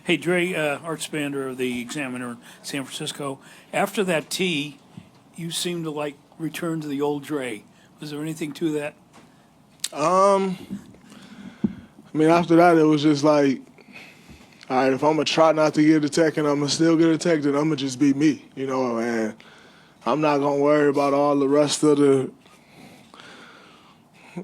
Hey, Dre, Art Spander of the Examiner in San Francisco. After that tee, you seemed to return to the old Dre. Was there anything to that? I mean, after that, it was just like, all right, if I'm going to try not to get attacked and I'm going to still get attacked, then I'm going to just be me, and I'm not going to worry about all the rest of the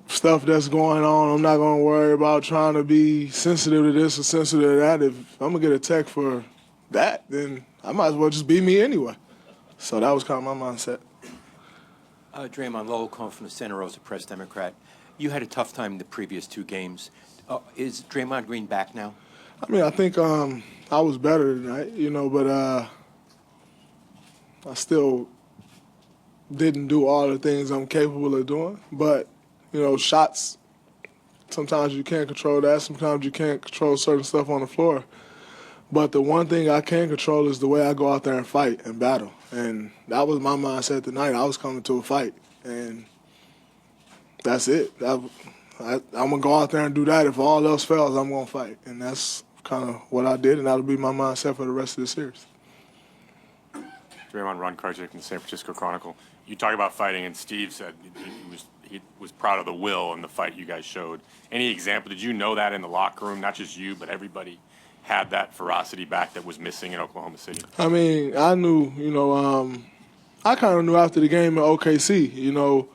stuff that's going on. I'm not going to worry about trying to be sensitive to this or sensitive to that. If I'm going to get attacked for that, then I might as well just be me anyway. So that was kind of my mindset. Draymond Lowell, calling from the Santa Rosa Press Democrat. You had a tough time in the previous two games. Is Draymond Green back now? I mean, I think I was better tonight, but I still didn't do all the things I'm capable of doing. But, shots, sometimes you can't control that. Sometimes you can't control certain stuff on the floor. But the one thing I can control is the way I go out there and fight and battle. And that was my mindset tonight. I was coming to a fight, and that's it. I'm going to go out there and do that. If all else fails, I'm going to fight. And that's kind of what I did, and that'll be my mindset for the rest of the series. Draymond, Ron Karczyk from the San Francisco Chronicle. You talk about fighting, and Steve said he was proud of the will and the fight you guys showed. Any example? Did you know that in the locker room? Not just you, but everybody had that ferocity back that was missing in Oklahoma City? I mean, I knew, I kind of knew after the game in OKC,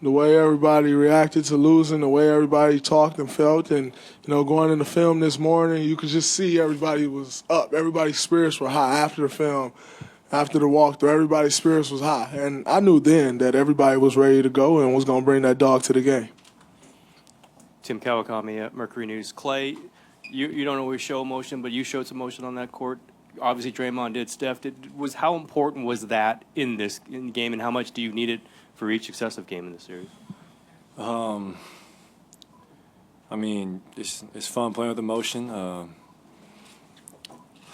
the way everybody reacted to losing, the way everybody talked and felt, and, going in the film this morning, you could just see everybody was up. Everybody's spirits were high after the film, after the walkthrough. Everybody's spirits was high. And I knew then that everybody was ready to go and was going to bring that dog to the game. Tim Kawakami at Mercury News. Clay, you don't always show emotion, but you showed some emotion on that court. Obviously, Draymond did. Steph did. How important was that in the game, and how much do you need it for each successive game in the series? I mean, it's fun playing with emotion. None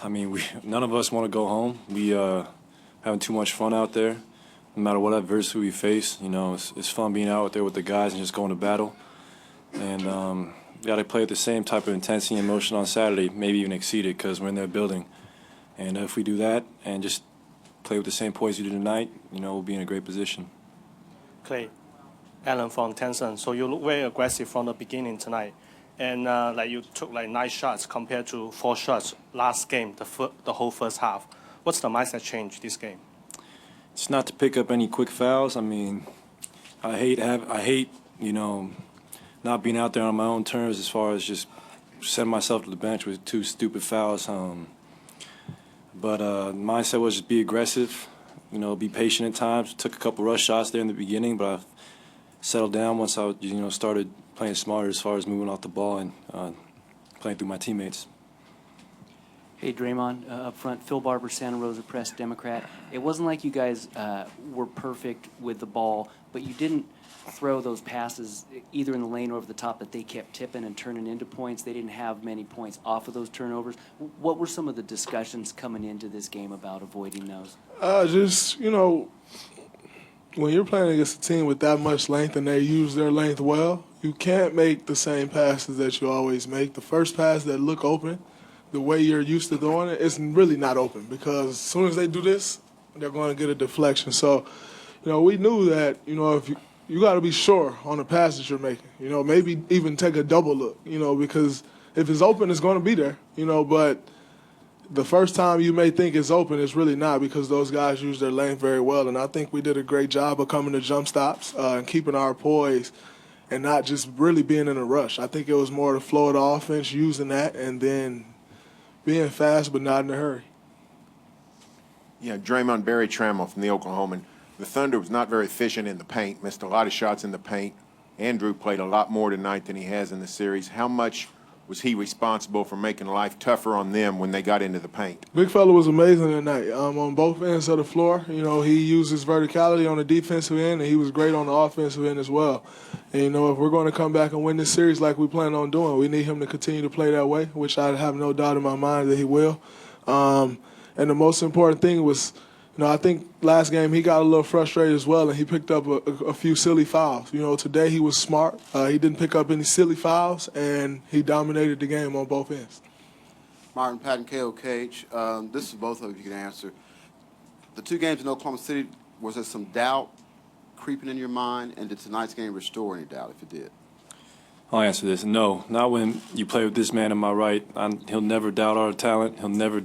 of us want to go home. We having too much fun out there. No matter what adversity we face, it's fun being out there with the guys and just going to battle. And we got to play with the same type of intensity and emotion on Saturday, maybe even exceed it, because we're in their building. And if we do that and just play with the same poise we did tonight, we'll be in a great position. Clay, Alan from Thompson. So you look very aggressive from the beginning tonight. And you took 9 shots compared to 4 shots last game, the whole first half. What's the mindset change this game? It's not to pick up any quick fouls. I mean, I hate not being out there on my own terms as far as just setting myself to the bench with 2 stupid fouls. But mindset was just be aggressive, be patient at times. Took a couple rush shots there in the beginning, but I settled down once I started playing smarter as far as moving off the ball and playing through my teammates. Hey, Draymond, up front, Phil Barber, Santa Rosa Press Democrat. It wasn't like you guys were perfect with the ball, but you didn't throw those passes either in the lane or over the top that they kept tipping and turning into points. They didn't have many points off of those turnovers. What were some of the discussions coming into this game about avoiding those? When you're playing against a team with that much length and they use their length well, you can't make the same passes that you always make. The first pass that look open, the way you're used to doing it, it's really not open, because as soon as they do this, they're going to get a deflection. So, we knew that, if you got to be sure on the passes you're making. Maybe even take a double look, because if it's open, it's going to be there, but the first time you may think it's open, it's really not, because those guys use their length very well. And I think we did a great job of coming to jump stops and keeping our poise and not just really being in a rush. I think it was more the flow of the offense, using that, and then being fast but not in a hurry. Yeah, Draymond, Barry Trammell from the Oklahoman. The Thunder was not very efficient in the paint, missed a lot of shots in the paint. Andrew played a lot more tonight than he has in the series. How much was he responsible for making life tougher on them when they got into the paint? Big fella was amazing tonight on both ends of the floor. He used his verticality on the defensive end, and he was great on the offensive end as well. And, if we're going to come back and win this series like we plan on doing, we need him to continue to play that way, which I have no doubt in my mind that he will. And the most important thing was, I think last game he got a little frustrated as well, and he picked up a few silly fouls. Today he was smart. He didn't pick up any silly fouls, and he dominated the game on both ends. Martin Patton, KOKH. This is both of you can answer. The 2 games in Oklahoma City, was there some doubt creeping in your mind, and did tonight's game restore any doubt, if it did? I'll answer this. No, not when you play with this man on my right. He'll never doubt our talent. He'll never